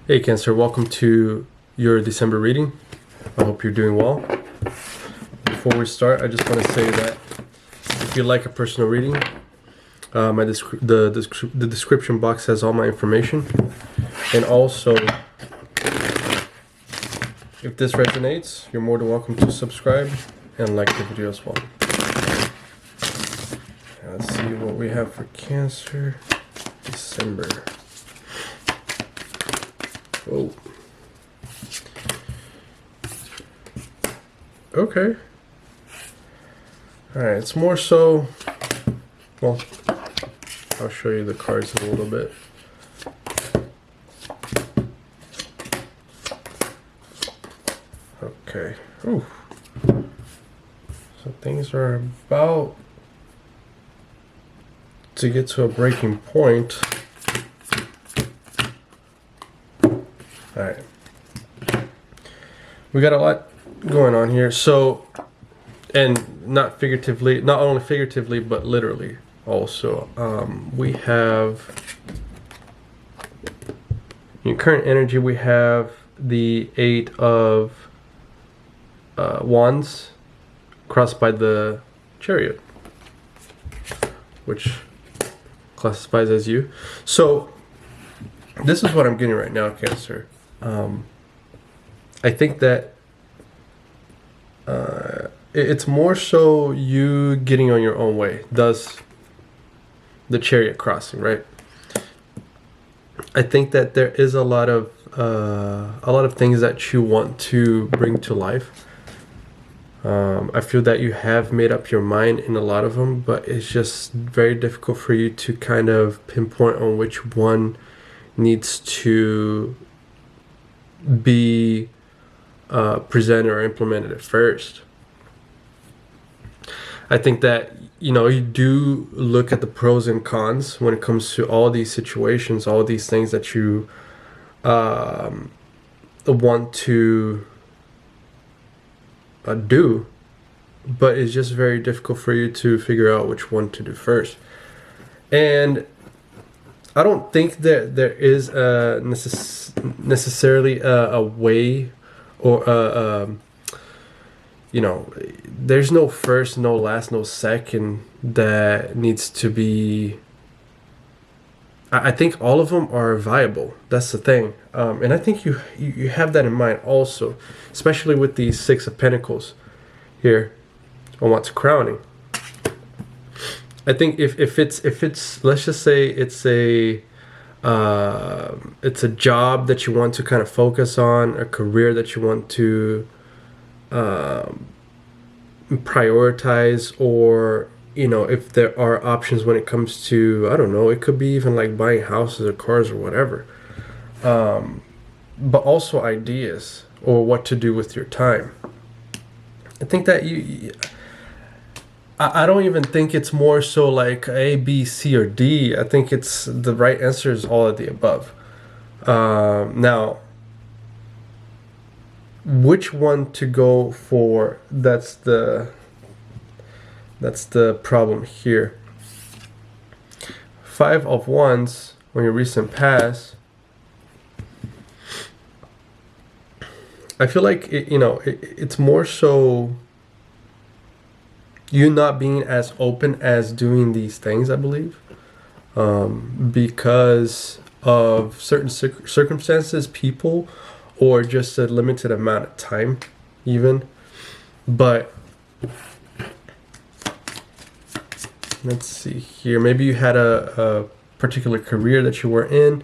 Hey Cancer, welcome to your December reading. I hope you're doing well. Before we start, I just want to say that if you like a personal reading, the description box has all my information. And also, if this resonates, you're more than welcome to subscribe and like the video as well. Let's see what we have for Cancer December. Oh. Okay. Alright, it's more so, well, I'll show you the cards in a little bit. Okay. Ooh. So things are about to get to a breaking point. Alright. We got a lot going on here. So, and not figuratively, not only figuratively, but literally also. We have, in current energy, we have the Eight of Wands crossed by the Chariot, which classifies as you. So, this is what I'm getting right now, Cancer. I think that it's more so you getting on your own way. Thus, the Chariot crossing, right? I think that there is a lot of things that you want to bring to life. I feel that you have made up your mind in a lot of them, but it's just very difficult for you to kind of pinpoint on which one needs to be presented or implemented at first. I think that, you know, you do look at the pros and cons when it comes to all these situations, all these things that you want to do, but it's just very difficult for you to figure out which one to do first. And I don't think that there is necessarily a way or you know, there's no first, no last, no second that needs to be. I think all of them are viable. That's the thing, and I think you have that in mind also, especially with the Six of Pentacles here on what's crowning. I think if it's let's just say it's a job that you want to kind of focus on, a career that you want to prioritize, or, you know, if there are options when it comes to, I don't know, it could be even like buying houses or cars or whatever, but also ideas or what to do with your time. I think that I don't even think it's more so like A, B, C, or D. I think it's the right answer is all of the above. Now, which one to go for? That's the problem here. Five of Wands on your recent past. I feel like it's more so you not being as open as doing these things, I believe, because of certain circumstances, people, or just a limited amount of time even. But let's see here, maybe you had a particular career that you were in,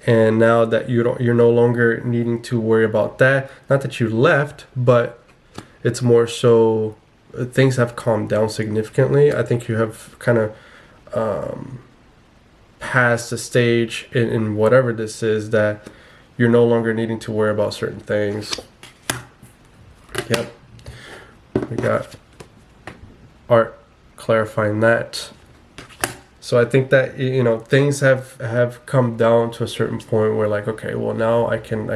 and now that you're no longer needing to worry about that. Not that you left, but it's more so things have calmed down significantly. I think you have kind of passed the stage in whatever this is, that you're no longer needing to worry about certain things. Yep. We got art clarifying that. So I think that, you know, things have come down to a certain point where, like, okay, well, now I can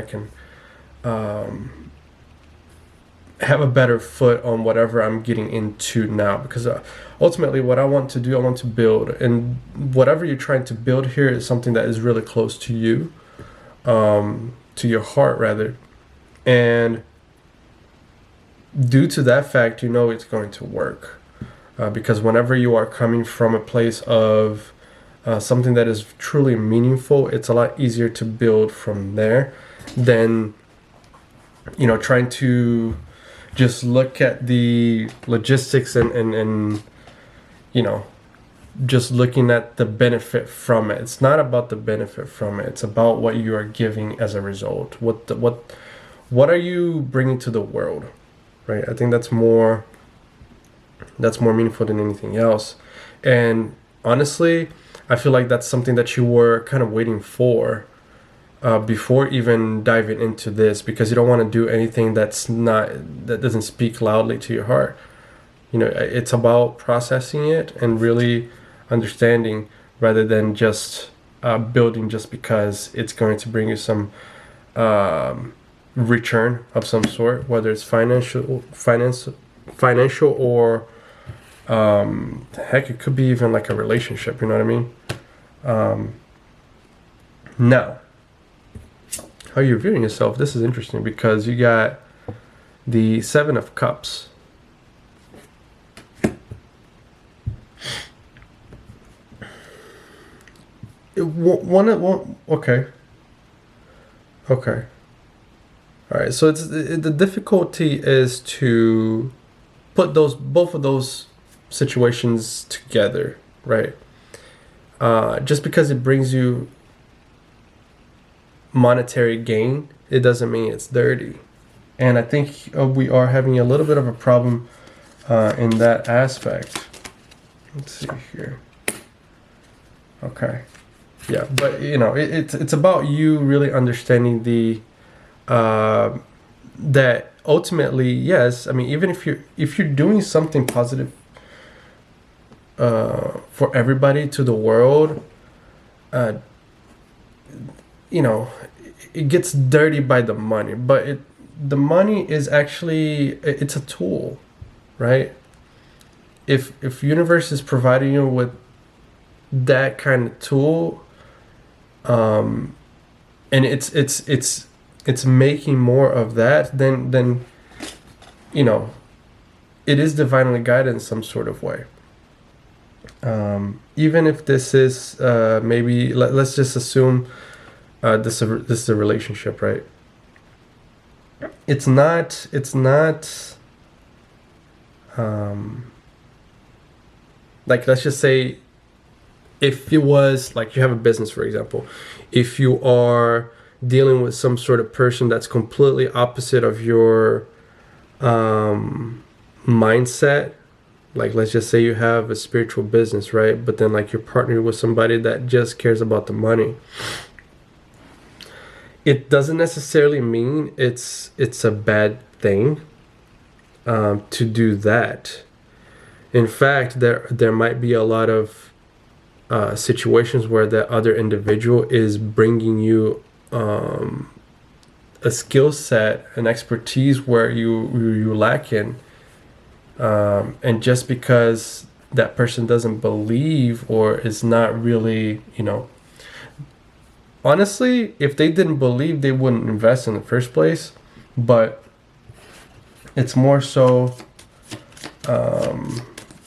have a better foot on whatever I'm getting into now, because ultimately what I want to do, I want to build, and whatever you're trying to build here is something that is really close to you, to your heart rather. And due to that fact, you know it's going to work. Because whenever you are coming from a place of something that is truly meaningful, it's a lot easier to build from there than, you know, trying to just look at the logistics and you know, just looking at the benefit from it. It's not about the benefit from it. It's about what you are giving as a result. What are you bringing to the world, right? I think that's more meaningful than anything else. And honestly, I feel like that's something that you were kind of waiting for before even diving into this, because you don't want to do anything that doesn't speak loudly to your heart. You know, it's about processing it and really understanding, rather than just building just because it's going to bring you some return of some sort, whether it's financial or heck, it could be even like a relationship. You know what I mean? Now, how you're viewing yourself, this is interesting because you got the Seven of Cups. Okay. All right. So the difficulty is to put both of those situations together, right? Just because it brings you monetary gain, it doesn't mean it's dirty. And I think we are having a little bit of a problem in that aspect. Let's see here. Okay. Yeah, but you know, it's about you really understanding that ultimately, yes. I mean, even if you're doing something positive for everybody, to the world, you know, it gets dirty by the money, but the money is actually, it's a tool, right? If universe is providing you with that kind of tool, and it's making more of that, then you know, it is divinely guided in some sort of way. Even if this is maybe let's just assume this is a relationship, right? It's not like, let's just say, if it was like you have a business, for example, if you are dealing with some sort of person that's completely opposite of your mindset, like let's just say you have a spiritual business, right? But then like you're partnering with somebody that just cares about the money. It doesn't necessarily mean it's a bad thing to do that. In fact, there might be a lot of situations where the other individual is bringing you a skill set, an expertise where you lack in, and just because that person doesn't believe or is not really, you know, honestly, if they didn't believe, they wouldn't invest in the first place. But it's more so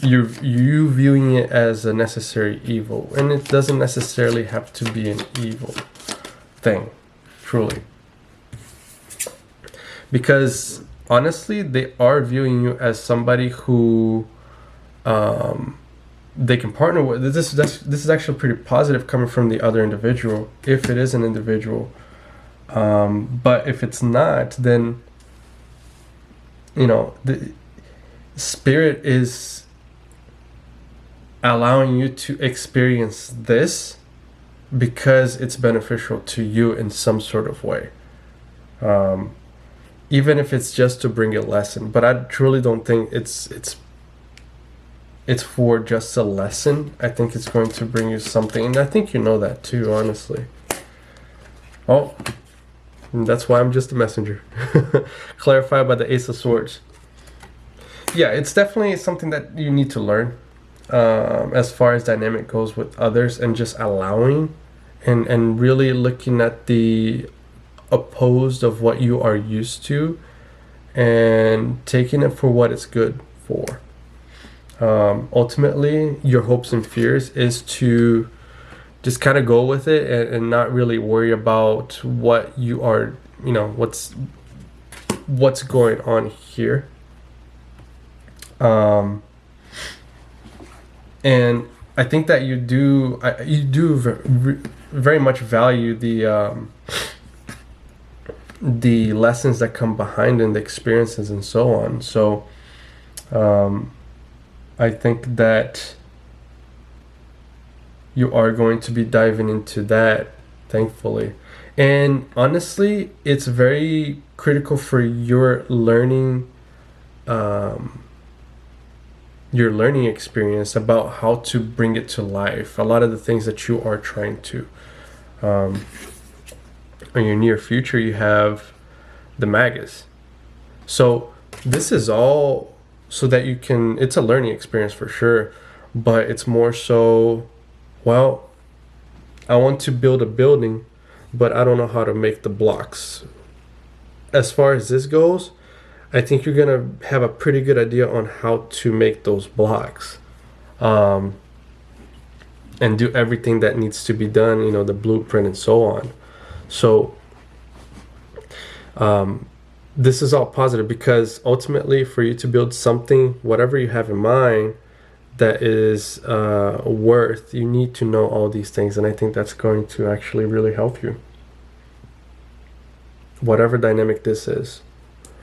you viewing it as a necessary evil, and it doesn't necessarily have to be an evil thing, truly, because honestly, they are viewing you as somebody who they can partner with. This is actually pretty positive coming from the other individual, if it is an individual. But if it's not, then you know, the spirit is allowing you to experience this because it's beneficial to you in some sort of way, even if it's just to bring a lesson. But I truly don't think it's for just a lesson. I think it's going to bring you something, and I think you know that too, honestly. Oh, that's why I'm just a messenger. Clarified by the Ace of Swords. Yeah, it's definitely something that you need to learn. As far as dynamic goes with others, and just allowing and really looking at the opposed of what you are used to and taking it for what it's good for. Ultimately, your hopes and fears is to just kind of go with it and not really worry about what you are, what's going on here. And I think that you do very much value the lessons that come behind and the experiences and so on. So I think that you are going to be diving into that, thankfully. And honestly, it's very critical for your learning experience about how to bring it to life. A lot of the things that you are trying to. In your near future, you have the Magus. So this is all so that you can, it's a learning experience for sure, but it's more so, well, I want to build a building, but I don't know how to make the blocks. As far as this goes, I think you're gonna have a pretty good idea on how to make those blocks, and do everything that needs to be done, the blueprint and so on. So this is all positive, because ultimately for you to build something, whatever you have in mind, that is worth, you need to know all these things. And I think that's going to actually really help you. Whatever dynamic this is,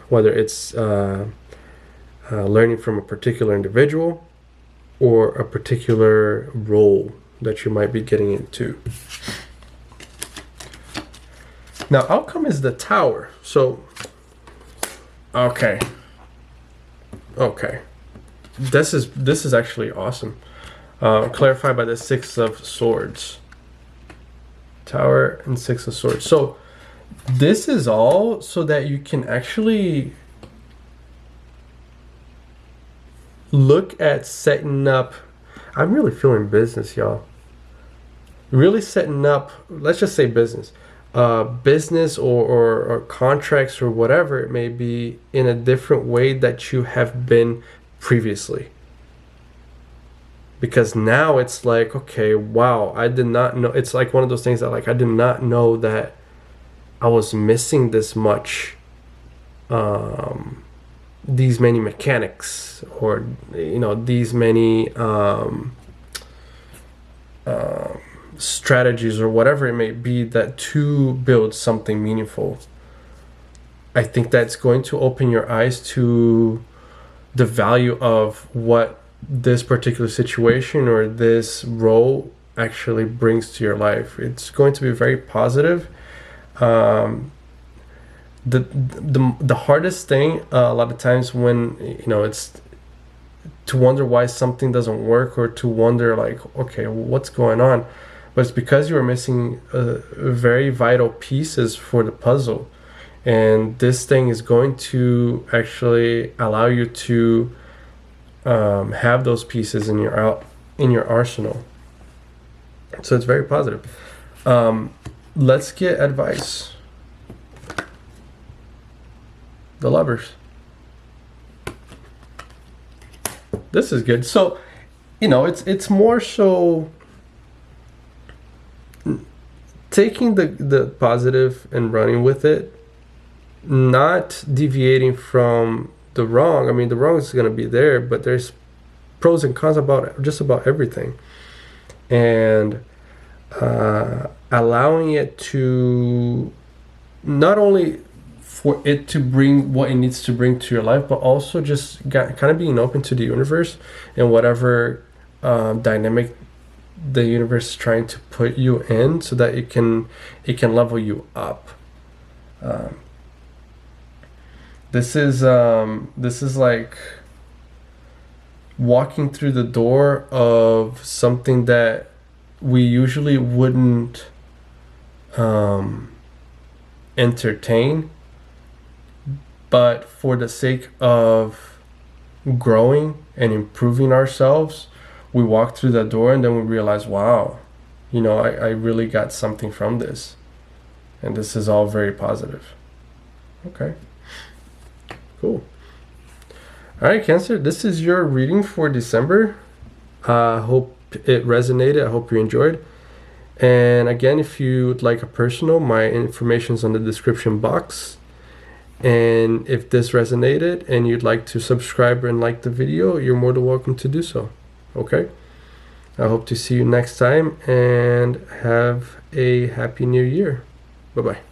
whether it's learning from a particular individual or a particular role that you might be getting into. Now, outcome is the Tower. So, okay. This is actually awesome. Clarified by the Six of Swords. Tower and Six of Swords. So, this is all so that you can actually look at setting up. I'm really feeling business, y'all. Really setting up, let's just say business. Business or contracts or whatever it may be in a different way that you have been previously. Because now it's like, okay, wow, I did not know. It's like one of those things that, like, I did not know that I was missing this much, these many mechanics, or these many strategies or whatever it may be, that to build something meaningful. I think that's going to open your eyes to the value of what this particular situation or this role actually brings to your life. It's going to be very positive. The hardest thing a lot of times when it's to wonder why something doesn't work, or to wonder like, okay, what's going on, but it's because you are missing very vital pieces for the puzzle, and this thing is going to actually allow you to have those pieces in your arsenal. So it's very positive. Let's get advice. The Lovers. This is good. So, it's more so taking the positive and running with it, not deviating from the wrong. I mean, the wrong is going to be there, but there's pros and cons about just about everything. And allowing it to not only for it to bring what it needs to bring to your life, but also just kind of being open to the universe and whatever dynamic the universe is trying to put you in, so that it can level you up. This is like walking through the door of something that we usually wouldn't entertain, but for the sake of growing and improving ourselves, we walk through that door, and then we realize, wow, I really got something from this. And this is all very positive. Okay. Cool. All right, Cancer, this is your reading for December. I hope it resonated. I hope you enjoyed. And again, if you'd like a personal, my information's on the description box. And if this resonated and you'd like to subscribe and like the video, you're more than welcome to do so. Okay? I hope to see you next time and have a happy new year. Bye-bye.